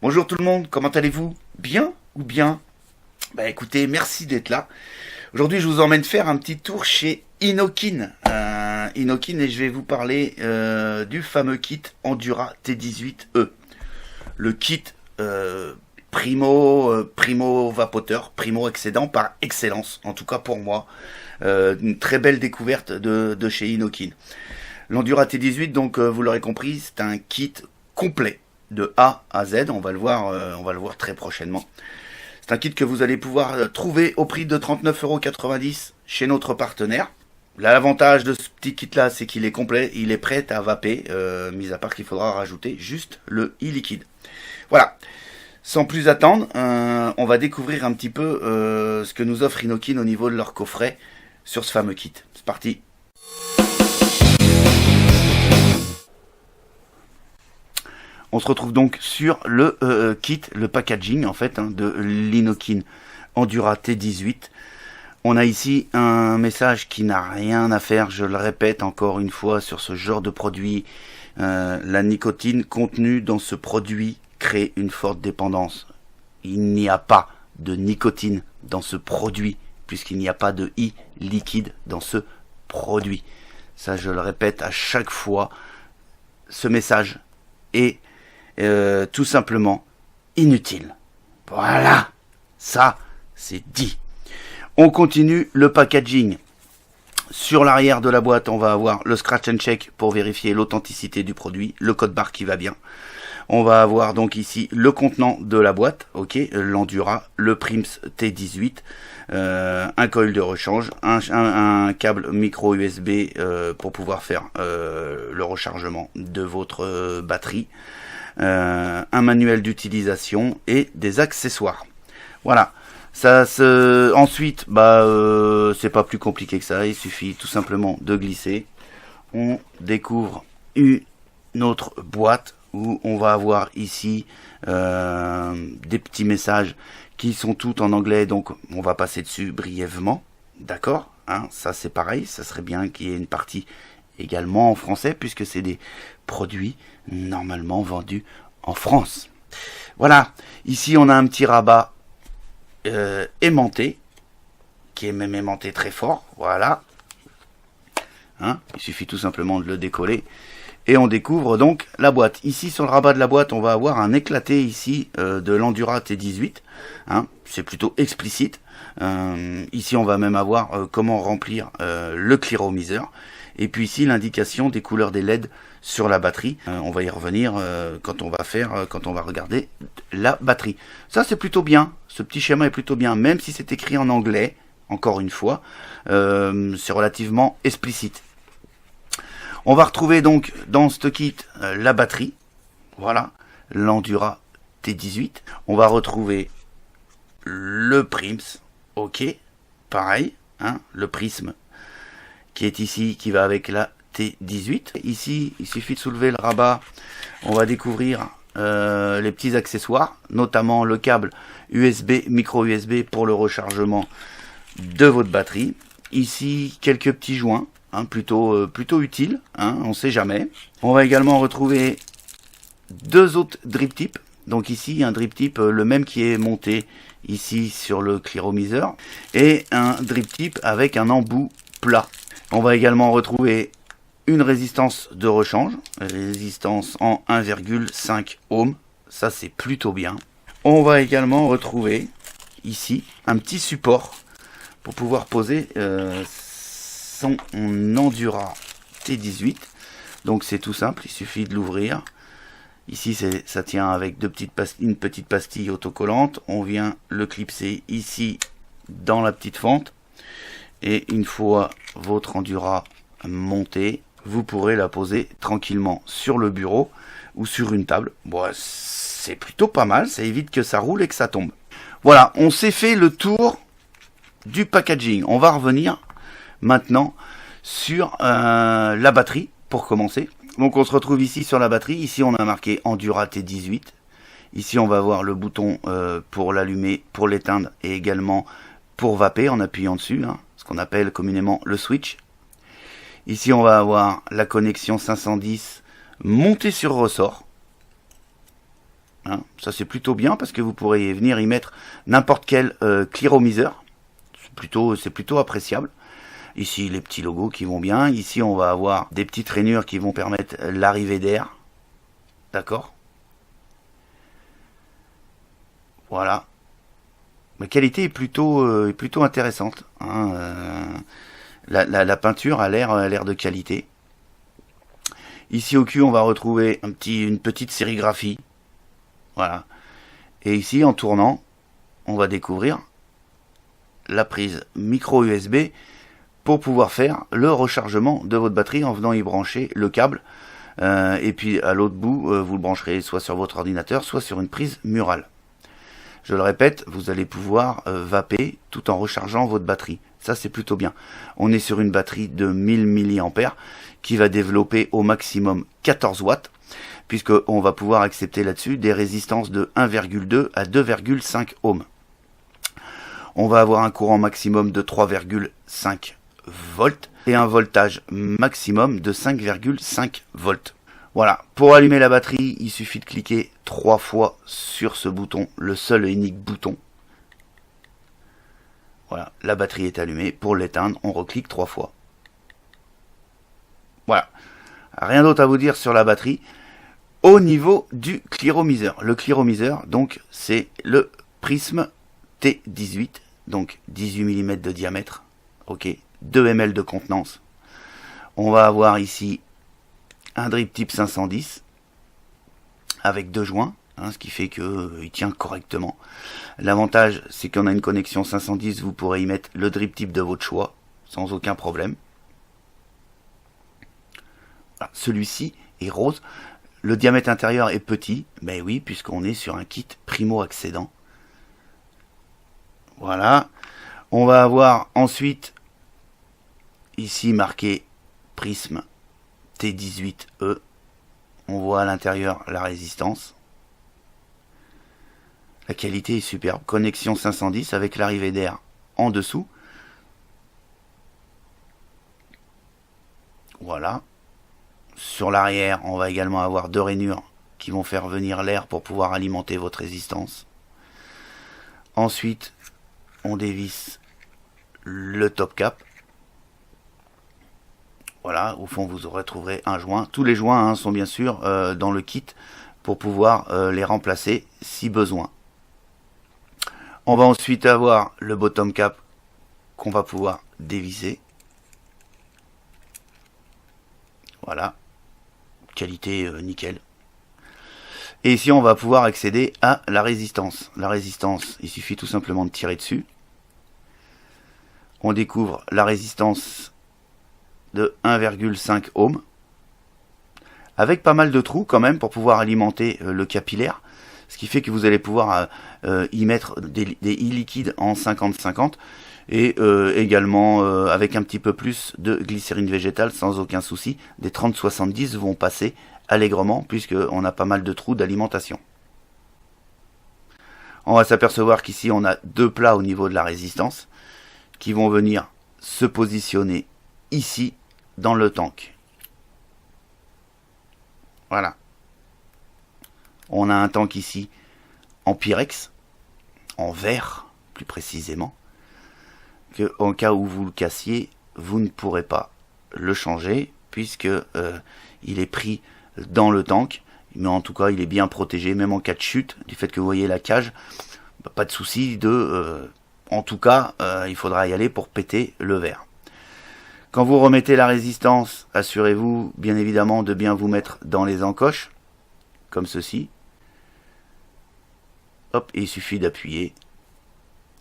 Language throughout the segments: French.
Bonjour tout le monde, comment allez-vous? Bien ou bien? Bah écoutez, merci d'être là. Aujourd'hui, je vous emmène faire un petit tour chez Inokin. Inokin, et je vais vous parler du fameux kit Endura T18E. Le kit primo vapoteur, primo excédent par excellence, en tout cas pour moi. Une très belle découverte de chez Inokin. L'Endura T18, donc vous l'aurez compris, c'est un kit complet de A à Z. On va le voir très prochainement. C'est un kit que vous allez pouvoir trouver au prix de 39,90 € chez notre partenaire. L'avantage de ce petit kit là, c'est qu'il est complet, il est prêt à vaper, mis à part qu'il faudra rajouter juste le e-liquide. Voilà. Sans plus attendre, on va découvrir un petit peu ce que nous offre Inokin au niveau de leur coffret sur ce fameux kit. C'est parti. On se retrouve donc sur le kit, le packaging en fait de l'Inokin Endura T18. On a ici un message qui n'a rien à faire, je le répète encore une fois, sur ce genre de produit. La nicotine contenue dans ce produit crée une forte dépendance. Il n'y a pas de nicotine dans ce produit, puisqu'il n'y a pas de liquide dans ce produit. Ça, je le répète à chaque fois. Ce message est tout simplement inutile. Voilà, ça c'est dit. On continue le packaging. Sur l'arrière de la boîte, on va avoir le scratch and check pour vérifier l'authenticité du produit, le code barre qui va bien. On va avoir donc ici le contenant de la boîte, ok, l'Endura, le Prims T18, un coil de rechange, un câble micro USB pour pouvoir faire le rechargement de votre batterie, un manuel d'utilisation et des accessoires. Voilà. Ensuite, c'est pas plus compliqué que ça. Il suffit tout simplement de glisser. On découvre une autre boîte où on va avoir ici des petits messages qui sont tous en anglais. Donc, on va passer dessus brièvement. D'accord, hein, ça c'est pareil. Ça serait bien qu'il y ait une partie également en français puisque c'est des produits normalement vendus en France. Voilà. Ici, on a un petit rabat aimanté, qui est même aimanté très fort, voilà, hein, il suffit tout simplement de le décoller, et on découvre donc la boîte. Ici sur le rabat de la boîte, on va avoir un éclaté ici de l'Endura T18, hein, c'est plutôt explicite, ici on va même avoir comment remplir le clearomiseur, et puis ici l'indication des couleurs des LED sur la batterie. On va y revenir quand on va regarder la batterie. Ça c'est plutôt bien, ce petit schéma est plutôt bien, même si c'est écrit en anglais, encore une fois, c'est relativement explicite. On va retrouver donc dans ce kit la batterie, voilà, l'Endura T18. On va retrouver le Prims, ok, pareil, hein, le prisme qui est ici, qui va avec la T18. Ici, il suffit de soulever le rabat. On va découvrir les petits accessoires, notamment le câble USB, micro USB pour le rechargement de votre batterie. Ici, quelques petits joints, hein, plutôt utiles, hein, on ne sait jamais. On va également retrouver deux autres drip tips. Donc ici, un drip tip, le même qui est monté ici sur le clearomiseur, et un drip tip avec un embout plat. On va également retrouver une résistance de rechange, résistance en 1,5 ohm, ça c'est plutôt bien. On va également retrouver ici un petit support pour pouvoir poser son Endura T18. Donc c'est tout simple, il suffit de l'ouvrir. Ici ça tient avec une petite pastille autocollante. On vient le clipser ici dans la petite fente. Et une fois votre Endura montée, vous pourrez la poser tranquillement sur le bureau ou sur une table. Bon, c'est plutôt pas mal, ça évite que ça roule et que ça tombe. Voilà, on s'est fait le tour du packaging. On va revenir maintenant sur la batterie pour commencer. Donc on se retrouve ici sur la batterie. Ici on a marqué Endura T18. Ici on va voir le bouton pour l'allumer, pour l'éteindre et également pour vaper en appuyant dessus, hein, ce qu'on appelle communément le switch. Ici on va avoir la connexion 510 montée sur ressort. hein. Ça c'est plutôt bien parce que vous pourrez venir y mettre n'importe quel clearomiseur. C'est plutôt appréciable. Ici les petits logos qui vont bien. Ici on va avoir des petites rainures qui vont permettre l'arrivée d'air. D'accord. Voilà. La qualité est plutôt intéressante, hein. La peinture a l'air de qualité. Ici au cul on va retrouver une petite sérigraphie. Voilà. Et ici en tournant, on va découvrir la prise micro USB pour pouvoir faire le rechargement de votre batterie en venant y brancher le câble. Et puis à l'autre bout, vous le brancherez soit sur votre ordinateur, soit sur une prise murale. Je le répète, vous allez pouvoir vaper tout en rechargeant votre batterie. Ça c'est plutôt bien. On est sur une batterie de 1000 mAh qui va développer au maximum 14 watts, puisqu'on va pouvoir accepter là-dessus des résistances de 1,2 à 2,5 ohms. On va avoir un courant maximum de 3,5 volts et un voltage maximum de 5,5 volts. Voilà, pour allumer la batterie, il suffit de cliquer 3 fois sur ce bouton, le seul et unique bouton. Voilà, la batterie est allumée. Pour l'éteindre, on reclique 3 fois. Voilà, rien d'autre à vous dire sur la batterie. Au niveau du clearomiseur, le clearomiseur, donc, c'est le Prism T18, donc 18 mm de diamètre, ok, 2 ml de contenance. On va avoir ici un drip type 510 avec 2 joints, hein, ce qui fait qu'il tient correctement. L'avantage, c'est qu'on a une connexion 510, vous pourrez y mettre le drip type de votre choix sans aucun problème. Voilà, celui-ci est rose. Le diamètre intérieur est petit, mais oui, puisqu'on est sur un kit primo-accédant. Voilà. On va avoir ensuite ici marqué Prism T18E. On voit à l'intérieur la résistance. La qualité est superbe. Connexion 510 avec l'arrivée d'air en dessous. Voilà. Sur l'arrière, on va également avoir 2 rainures qui vont faire venir l'air pour pouvoir alimenter votre résistance. Ensuite, on dévisse le top cap. Voilà, au fond vous retrouverez un joint. Tous les joints, hein, sont bien sûr dans le kit pour pouvoir les remplacer si besoin. On va ensuite avoir le bottom cap qu'on va pouvoir dévisser. Voilà, qualité nickel. Et ici on va pouvoir accéder à la résistance. La résistance, il suffit tout simplement de tirer dessus. On découvre la résistance de 1,5 ohm. Avec pas mal de trous quand même pour pouvoir alimenter le capillaire. Ce qui fait que vous allez pouvoir y mettre des e-liquides en 50-50. Et également avec un petit peu plus de glycérine végétale sans aucun souci. Des 30-70 vont passer allègrement puisqu'on a pas mal de trous d'alimentation. On va s'apercevoir qu'ici on a 2 plats au niveau de la résistance qui vont venir se positionner ici dans le tank. Voilà. On a un tank ici en Pyrex, en verre plus précisément, que en cas où vous le cassiez, vous ne pourrez pas le changer puisque il est pris dans le tank, mais en tout cas il est bien protégé, même en cas de chute, du fait que vous voyez la cage, pas de souci en tout cas il faudra y aller pour péter le verre. Quand vous remettez la résistance, assurez-vous bien évidemment de bien vous mettre dans les encoches, comme ceci. Hop, et il suffit d'appuyer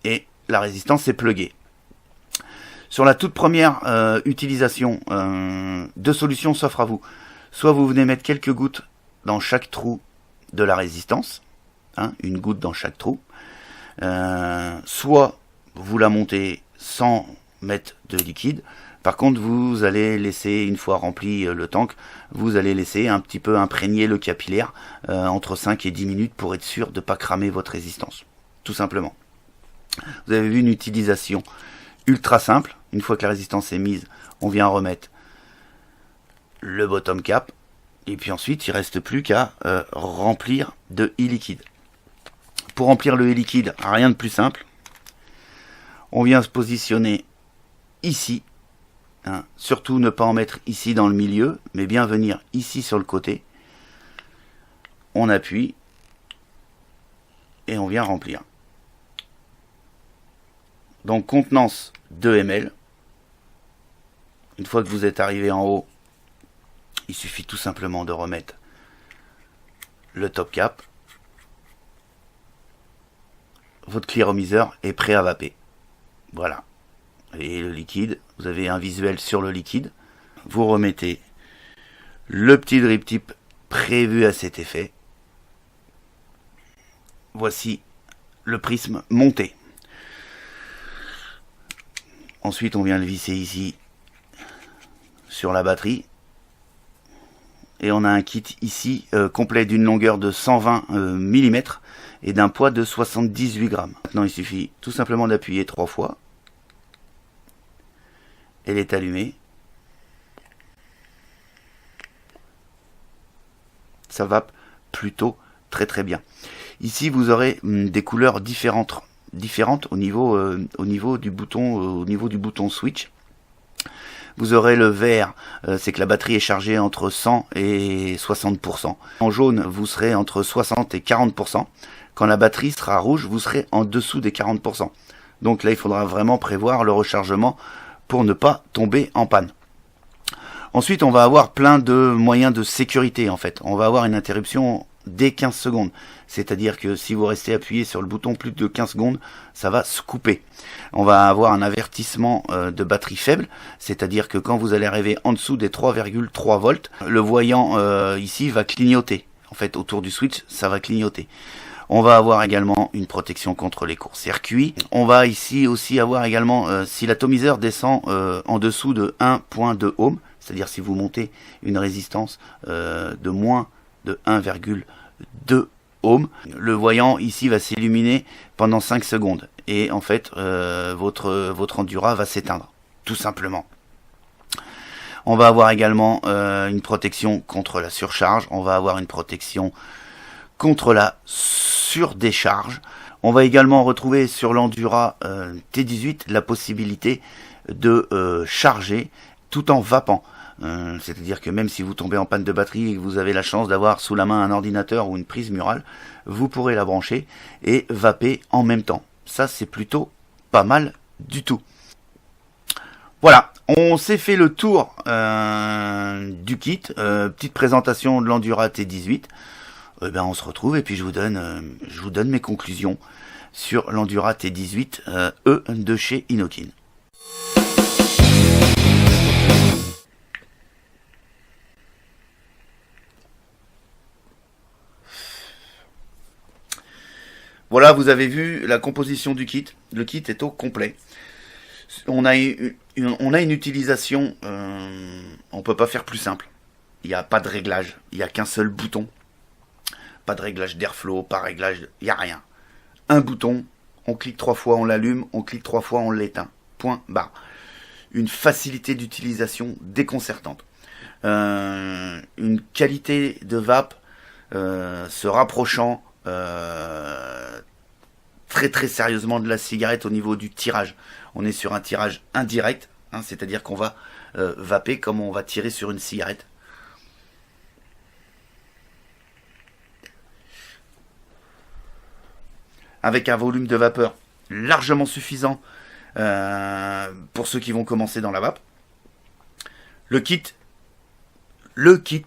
et la résistance est pluguée. Sur la toute première utilisation, 2 solutions s'offrent à vous. Soit vous venez mettre quelques gouttes dans chaque trou de la résistance, hein, une goutte dans chaque trou. Soit vous la montez sans mettre de liquide. Par contre, vous allez laisser, une fois rempli le tank, vous allez laisser un petit peu imprégner le capillaire entre 5 et 10 minutes pour être sûr de ne pas cramer votre résistance. Tout simplement. Vous avez vu une utilisation ultra simple. Une fois que la résistance est mise, on vient remettre le bottom cap. Il Et puis ensuite, il ne reste plus qu'à remplir de e-liquide. Pour remplir le e-liquide, rien de plus simple. On vient se positionner ici. Hein. Surtout ne pas en mettre ici dans le milieu, mais bien venir ici sur le côté. On appuie et on vient remplir. Donc contenance 2 ml. Une fois que vous êtes arrivé en haut, il suffit tout simplement de remettre le top cap. Votre clearomiseur est prêt à vaper. Voilà. Et le liquide, vous avez un visuel sur le liquide. Vous remettez le petit drip tip prévu à cet effet. Voici le prisme monté. Ensuite, on vient le visser ici sur la batterie. Et on a un kit ici complet d'une longueur de 120 mm et d'un poids de 78 grammes. Maintenant, il suffit tout simplement d'appuyer 3 fois. Elle est allumée. Ça va plutôt très bien. Ici, vous aurez des couleurs différentes au niveau du bouton switch. Vous aurez le vert, c'est que la batterie est chargée entre 100 et 60%. En jaune, vous serez entre 60 et 40%. Quand la batterie sera rouge, vous serez en dessous des 40%. Donc là, il faudra vraiment prévoir le rechargement pour ne pas tomber en panne. Ensuite, on va avoir plein de moyens de sécurité en fait. On va avoir une interruption dès 15 secondes. C'est-à-dire que si vous restez appuyé sur le bouton plus de 15 secondes, ça va se couper. On va avoir un avertissement de batterie faible, c'est-à-dire que quand vous allez arriver en dessous des 3,3 volts, le voyant ici va clignoter. En fait, autour du switch, ça va clignoter. On va avoir également une protection contre les courts-circuits. On va ici aussi avoir également, si l'atomiseur descend en dessous de 1.2 ohm, c'est-à-dire si vous montez une résistance de moins de 1,2 ohm, le voyant ici va s'illuminer pendant 5 secondes. Et en fait, votre Endura va s'éteindre, tout simplement. On va avoir également une protection contre la surcharge. On va avoir une protection contre la surdécharge. On va également retrouver sur l'Endura T18 la possibilité de charger tout en vapant. C'est-à-dire que même si vous tombez en panne de batterie et que vous avez la chance d'avoir sous la main un ordinateur ou une prise murale, vous pourrez la brancher et vaper en même temps. Ça, c'est plutôt pas mal du tout. Voilà, on s'est fait le tour du kit. Petite présentation de l'Endura T18. On se retrouve et puis je vous donne mes conclusions sur l'Endura T18 E de chez Inokin. Voilà, vous avez vu la composition du kit. Le kit est au complet. On a une utilisation, on peut pas faire plus simple. Il n'y a pas de réglage, il n'y a qu'un seul bouton. Pas de réglage d'airflow, pas de réglage, il n'y a rien. Un bouton, on clique 3 fois, on l'allume, on clique 3 fois, on l'éteint. Point barre. Une facilité d'utilisation déconcertante. Une qualité de vape se rapprochant très sérieusement de la cigarette au niveau du tirage. On est sur un tirage indirect, hein, c'est-à-dire qu'on va vaper comme on va tirer sur une cigarette. Avec un volume de vapeur largement suffisant pour ceux qui vont commencer dans la vape. Le kit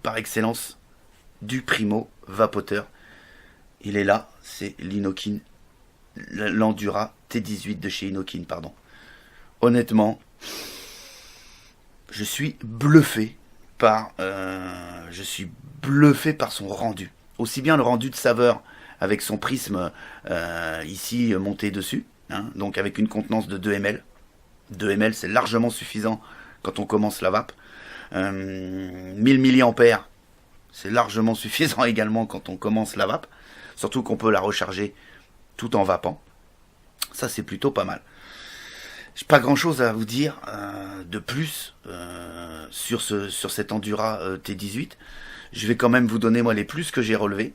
par excellence du primo vapoteur. Il est là, c'est l'Inokin, l'Endura T18 de chez Inokin, pardon. Honnêtement, je suis bluffé par son rendu. Aussi bien le rendu de saveur avec son prisme ici monté dessus, hein, donc avec une contenance de 2 ml. 2 ml, c'est largement suffisant quand on commence la vape. 1000 mAh, c'est largement suffisant également quand on commence la vape. Surtout qu'on peut la recharger tout en vapant. Ça, c'est plutôt pas mal. J'ai pas grand chose à vous dire de plus sur cet Endura T18. Je vais quand même vous donner moi les plus que j'ai relevés.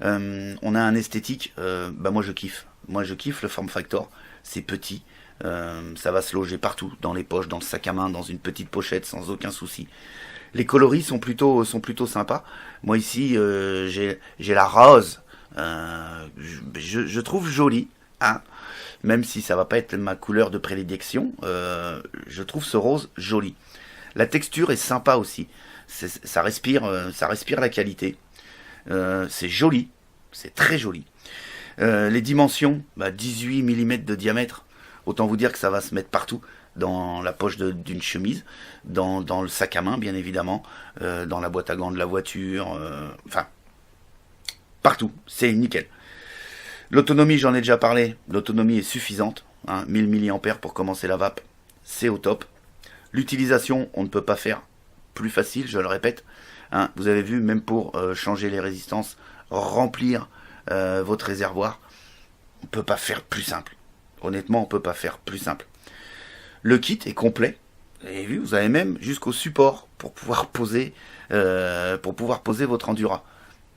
On a un esthétique, moi je kiffe. Moi je kiffe le form factor. C'est petit, ça va se loger partout, dans les poches, dans le sac à main, dans une petite pochette sans aucun souci. Les coloris sont plutôt sympas. Moi ici j'ai la rose. Je trouve jolie, hein. Même si ça va pas être ma couleur de prédilection, je trouve ce rose joli. La texture est sympa aussi. Ça respire la qualité. C'est joli, c'est très joli. Les dimensions, 18 mm de diamètre. Autant vous dire que ça va se mettre partout. Dans la poche d'une chemise, dans le sac à main bien évidemment, dans la boîte à gants de la voiture, enfin, partout, c'est nickel. L'autonomie, j'en ai déjà parlé, l'autonomie est suffisante, 1000 mAh pour commencer la vape, c'est au top. L'utilisation, on ne peut pas faire plus facile, je le répète. Vous avez vu, même pour changer les résistances, remplir votre réservoir, on ne peut pas faire plus simple. Honnêtement, on ne peut pas faire plus simple. Le kit est complet. Vous avez vu, vous avez même jusqu'au support pour pouvoir poser votre Endura.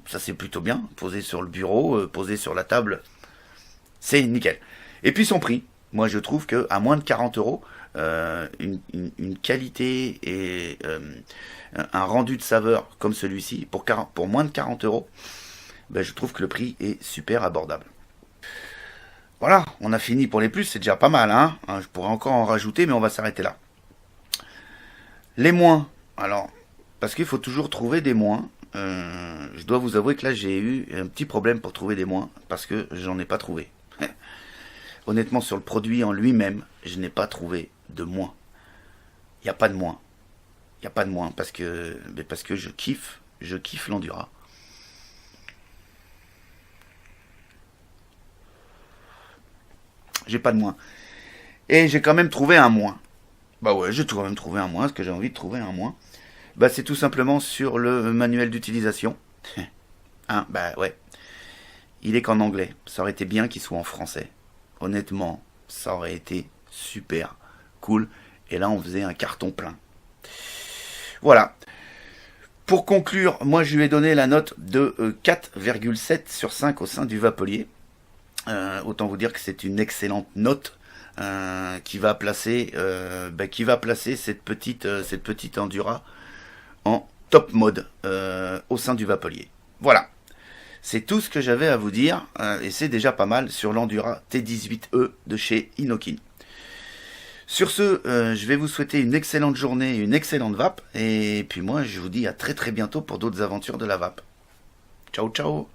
Ça c'est plutôt bien, poser sur le bureau, poser sur la table, c'est nickel. Et puis son prix, moi je trouve que à moins de 40 euros, une qualité et un rendu de saveur comme celui-ci, pour moins de 40 euros, je trouve que le prix est super abordable. Voilà, on a fini pour les plus, c'est déjà pas mal, hein. Je pourrais encore en rajouter, mais on va s'arrêter là. Les moins, alors, parce qu'il faut toujours trouver des moins. Je dois vous avouer que là j'ai eu un petit problème pour trouver des moins, parce que j'en ai pas trouvé. Honnêtement, sur le produit en lui-même, je n'ai pas trouvé de moins. Il n'y a pas de moins. Il n'y a pas de moins, parce que je kiffe l'Endura. J'ai pas de moins. Et j'ai quand même trouvé un moins. Bah ouais, j'ai quand même trouvé un moins, parce que j'ai envie de trouver un moins. C'est tout simplement sur le manuel d'utilisation. Ouais. Il est qu'en anglais. Ça aurait été bien qu'il soit en français. Honnêtement, ça aurait été super cool. Et là, on faisait un carton plein. Voilà. Pour conclure, moi, je lui ai donné la note de 4,7 sur 5 au sein du Vapelier. Autant vous dire que c'est une excellente note qui va placer cette petite Endura en top mode au sein du Vapelier. Voilà, c'est tout ce que j'avais à vous dire et c'est déjà pas mal sur l'Endura T18E de chez Inokin. Sur ce, je vais vous souhaiter une excellente journée, une excellente vape et puis moi je vous dis à très très bientôt pour d'autres aventures de la vape. Ciao ciao.